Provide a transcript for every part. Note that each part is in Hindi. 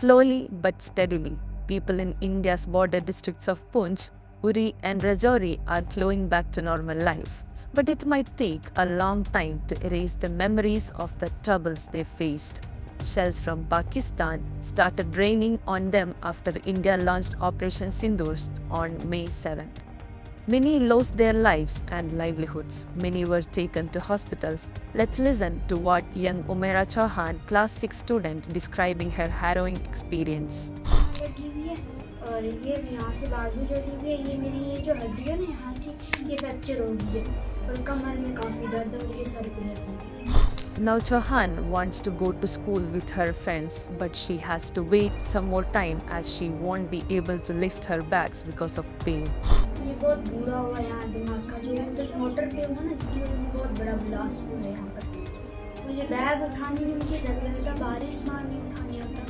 Slowly but steadily, people in India's border districts of Poonch, Uri and Rajouri are flowing back to normal life. But it might take a long time to erase the memories of the troubles they faced. Shells from Pakistan started raining on them after India launched Operation Sindoor on May 7th. Many lost their lives and livelihoods. Many were taken to hospitals. Let's listen to what young Umaira Chauhan, class 6 student, describing her harrowing experience. और ये यहाँ से बाजू चली हुई है, ये मेरी ये जो हड्डी है ना यहाँ की, ये फ्रैक्चर हो गई है और कमर में काफ़ी दर्द है और ये सर पे लगी है। Now Chauhan wants to go to school with her friends, but she has to wait some more time as she won't be able to lift her bags because of pain. ये बहुत बुरा हुआ यहाँ दिमाग का, जो तो मोटर पे हुआ ना, इसकी वजह से बहुत बड़ा ब्लास्ट हुआ है यहाँ पर। मुझे बैग उठाने में मुझे डर लगता, बारिश में नहीं उठाने होता।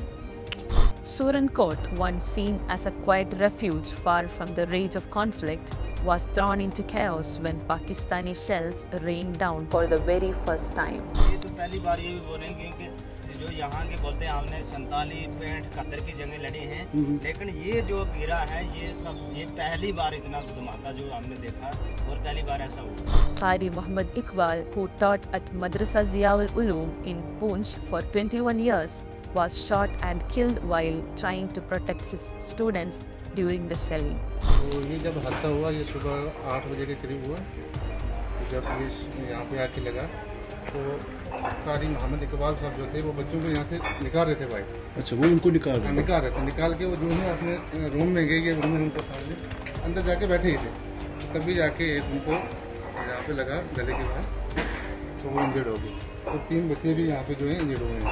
Surankot, once seen as a quiet refuge far from the rage of conflict, was thrown into chaos when Pakistani shells rained down for the very first time. ये तो पहली बार ये भी बोलेंगे कि जो यहाँ के बोलते हैं हमने 47, 65, 71 की जंगें लड़ी हैं, लेकिन ये जो गिरा है ये पहली बार इतना धमाका जो हमने देखा और पहली बार ऐसा हुआ। Qari Muhammad Iqbal, who taught at Madrasa Ziaul Uloom in Poonch for 21 years, was shot and killed while trying to protect his students during the shelling. तो ये जब हादसा हुआ, ये सुबह 8 बजे के करीब हुआ, जब पुलिस यहाँ पे आके लगा तो कारी मोहम्मद इकबाल साहब जो थे वो बच्चों को यहाँ से निकाल रहे थे भाई। अच्छा, वो उनको निकाल रहे थे, निकाल के वो जो है अपने रूम में गए, रूम में उनको सामने अंदर जाके बैठे ही थे, तभी जाके एक उनको यहाँ पे लगा गले के पास, तो वो इंजर्ड हो गए। तो 3 बच्चे भी यहाँ पे जो है इंजर्ड हुए हैं।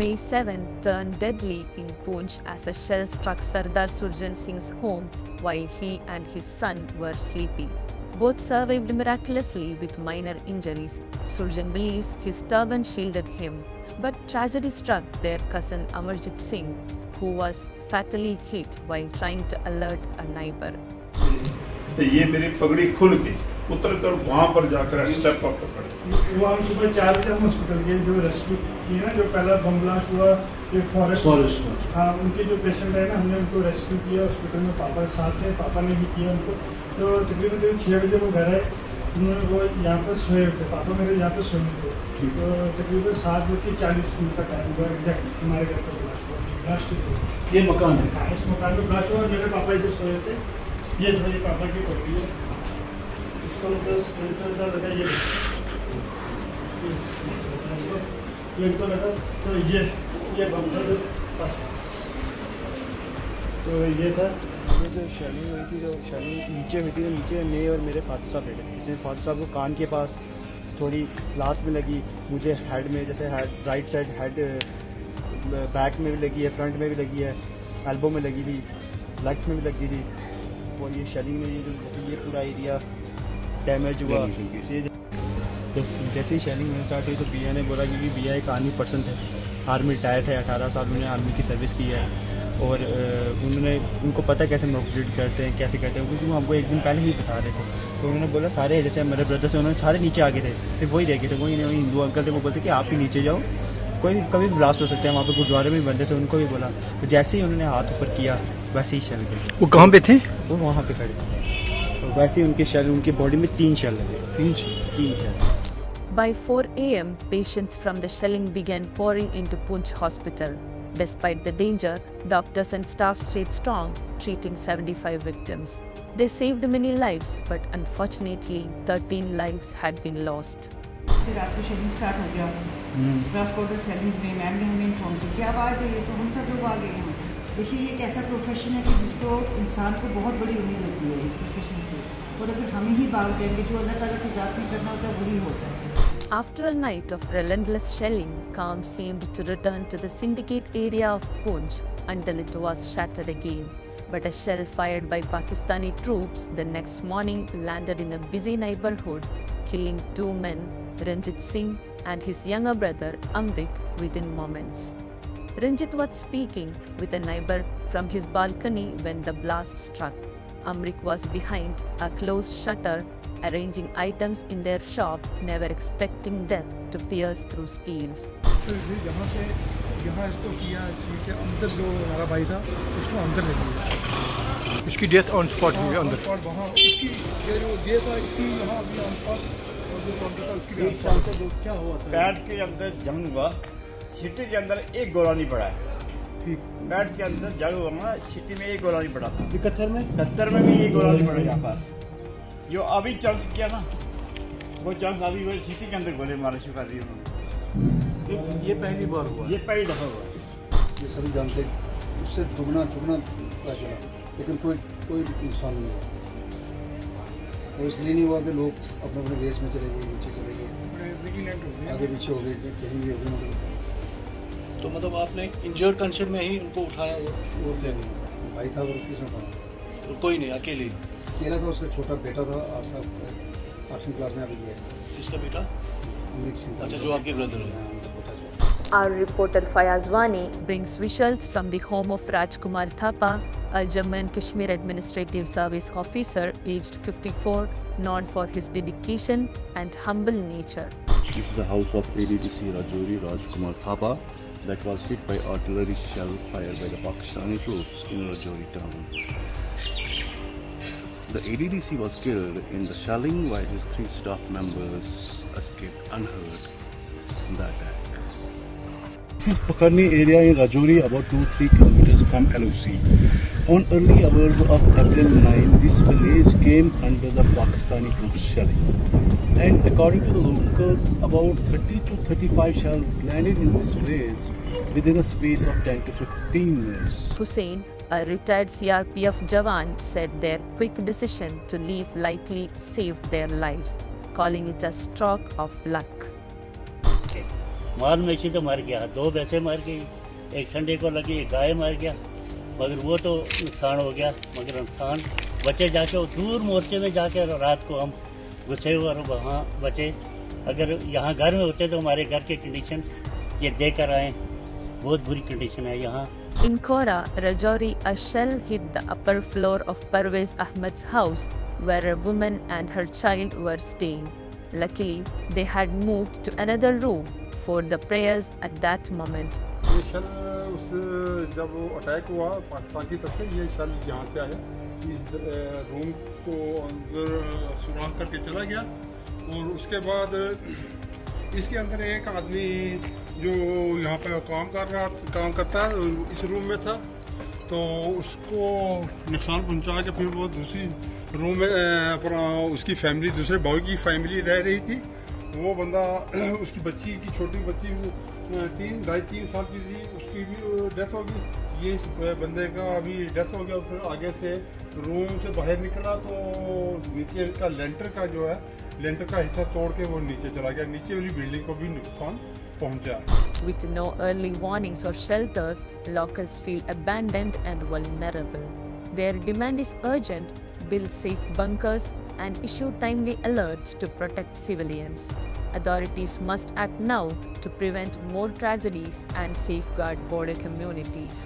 May 7 turned deadly in Poonch as a shell struck Sardar Surjan Singh's home while he and his son were sleeping. Both survived miraculously with minor injuries. Surjan believes his turban shielded him, but tragedy struck their cousin Amarjit Singh, who was fatally hit while trying to alert a neighbor. ये मेरी पगड़ी खुल गई, उतर कर वहाँ पर जाकर स्टेप अप कर। वो हम सुबह 4 बजे हम हॉस्पिटल गए, जो रेस्क्यू किया ना, जो पहला बम ब्लास्ट हुआ ये फॉरेस्ट हाँ, उनके जो पेशेंट है ना, हमने उनको रेस्क्यू किया हॉस्पिटल में, पापा के साथ है, पापा ने ही किया उनको। तो तकरीबन 6 बजे वो घर आए, उन्होंने वो यहाँ पर सोए थे, पापा मेरे यहाँ पर सोए थे। तो तकरीबन 7:40 का टाइम हुआ एग्जैक्ट, हमारे घर पर ब्लास्ट थे। ये मकान है? हाँ, इस मकान में ब्लास्ट हुआ, मेरे पापा इधर सोए थे, ये मेरे पापा की पगड़ी है, इसको लगा ये इनको लगा, तो ये बम था, तो ये था। जो शर्मिंग हुई थी, जो शर्मिंग नीचे हुई थी, तो नीचे मैं और मेरे फादर साहब बैठे थे। जैसे फादर साहब को कान के पास थोड़ी लात में लगी, मुझे हेड में, जैसे राइट साइड हेड बैक में भी लगी है, फ्रंट में भी लगी है, एल्बो में लगी थी, लेग्स में भी लगी थी। और ये शर्मिंग में जैसे ये पूरा एरिया डैमेज हुआ। जैसे ही शेलिंग में स्टार्ट हुई तो बिया ने बोला, क्योंकि बिया एक आर्मी पर्सन थे, आर्मी रिटायर्ड है, 18 साल उन्होंने आर्मी की सर्विस की है, और उनको पता है कैसे मोटिवेट करते हैं, कैसे करते हैं, क्योंकि वो हमको एक दिन पहले ही बता रहे थे। तो उन्होंने बोला सारे, जैसे मेरे ब्रदर्स हैं, उन्होंने सारे नीचे आ गए थे, सिर्फ वही रह गए थे, वही हिंदू अंकल थे, वो बोलते कि आप ही नीचे जाओ, कोई कभी भी ब्लास्ट हो सकता है। वहाँ पर गुरुद्वारे में बंदे थे, उनको भी बोला। तो जैसे ही उन्होंने हाथ ऊपर किया वैसे ही शेल गए। वो कहाँ पे थे? वो वहाँ पे खड़े थे, तो वैसे ही उनके शेल, उनकी बॉडी में 3 शेल लगे। 3 shell. By 4 a.m., patients from the shelling began pouring into Poonch Hospital. Despite the danger, doctors and staff stayed strong, treating 75 victims. They saved many lives, but unfortunately, 13 lives had been lost. फिर रात को शेलिंग स्टार्ट हो गया, ट्रांसपोर्टर शेलिंग में मैम ने हमें इन्फॉर्म किया कि अब आ जाइए, तो हम सब लोग आ गए हैं। देखिए, ये एक ऐसा प्रोफेशन है कि जिसको इंसान को बहुत बड़ी उम्मीद होती है इस प्रोफेशन से, और अगर हम ही भाग जाएंगे, जो अल्लाह ताला की ज़ात में करना होता है वही होता है। After a night of relentless shelling, calm seemed to return to the syndicate area of Poonch until it was shattered again. But a shell fired by Pakistani troops the next morning landed in a busy neighborhood, killing 2 men, Ranjit Singh and his younger brother Amrik, within moments. Ranjit was speaking with a neighbor from his balcony when the blast struck. Amrik was behind a closed shutter, arranging items in their shop, never expecting death to pierce through steels. तो यहाँ से यहाँ इसको किया के अंदर, जो हमारा भाई था उसको अंदर ले लिया, उसकी डेथ ऑन स्पॉट हुई है अंदर। वहाँ उसकी ये जो ये था इसकी यहाँ अभी ऑन स्पॉट, और जो कौन था उसकी क्या हुआ था? पैड के अंदर जंग हुआ, सिटी के अंदर एक गोला नहीं पड़ा है। ठीक, पैड के अंदर जंग हुआ ना, सिटी में एक गोला नहीं पड़ा था। 71 में भी एक गोला नहीं पड़ा यहाँ पर। जो अभी चांस किया ना, वो चांस अभी वो सिटी के अंदर गोले मारे शुरू कर दिए उन्होंने। ये पहली बार हुआ, ये पहली दफा हुआ। ये सभी जानते उससे दुगना चुगना पता चला, लेकिन कोई नुकसान नहीं हुआ। वो इसलिए नहीं हुआ कि लोग अपने अपने देश में चले गए, नीचे चले गए, आगे पीछे हो गए, कहीं भी हो गए। तो मतलब आपने इंजर्ड कंडीशन में ही उनको उठाया? वो भाई था, वो किसने पढ़ा? कोई नहीं, अकेले था। उसका छोटा बेटा था, 8 साल 8वीं क्लास में अभी गया। किसका बेटा? अच्छा, जो आपके ब्रदर है। Our reporter Fayaz Wani brings visuals from the home of Rajkumar Thapa, a Jammu and Kashmir Administrative Service officer aged 54, known for his dedication and humble nature. This is the house of ADDC Rajouri Rajkumar Thapa that was hit by artillery shell fired by the Pakistani troops in Rajouri town. The ADDC was killed in the shelling while his 3 staff members escaped unhurt in the attack. This is Pakarni area in Rajouri, about 2-3 kilometers from LOC. On early hours of April 9, this village came under the Pakistani troops shelling. And according to the locals, about 30 to 35 shells landed in this village within a space of 10 to 15 minutes. Hussein, a retired CRPF Jawan, said their quick decision to leave lightly saved their lives, calling it a stroke of luck. माल मवेशी तो मर गया, 2 भैंसें मर गई, एक संडे को लगी, एक गाय मर गया, मगर वो तो नुकसान हो गया। मगर इंसान बचे जाके दूर मोर्चे में जाके रात को हम घुसे हुए और वहाँ बचे। अगर यहाँ घर में होते तो हमारे घर की कंडीशन ये देकर आए, बहुत बुरी कंडीशन है यहाँ। In Kora, Rajouri, a shell hit the upper floor of Parvez Ahmed's house, where a woman and her child were staying. Luckily, they had moved to another room for the prayers at that moment. ये शल जब वो अटैक हुआ पाकिस्तान की तरफ से, ये शल यहाँ से आया, इस रूम को अंदर सुराख करके चला गया, और उसके बाद इसके अंदर एक आदमी जो यहाँ पे काम करता है इस रूम में था, तो उसको नुकसान पहुँचा के फिर वो दूसरी रूम में अपना उसकी फैमिली, दूसरे भाई की फैमिली रह रही थी। वो बंदा, उसकी बच्ची की छोटी बच्ची 2.5-3 साल की थी, उसकी भी डेथ हो गई। ये इस बंदे का अभी डेथ हो गया। फिर आगे से रूम से बाहर निकला तो नीचे का लेंटर का जो है, लेंटर का हिस्सा तोड़ के वो नीचे चला गया, नीचे वाली बिल्डिंग को भी नुकसान पहुंचा। With no early warnings or shelters, locals feel abandoned and vulnerable. Their demand is urgent: build safe bunkers and issue timely alerts to protect civilians. Authorities must act now to prevent more tragedies and safeguard border communities.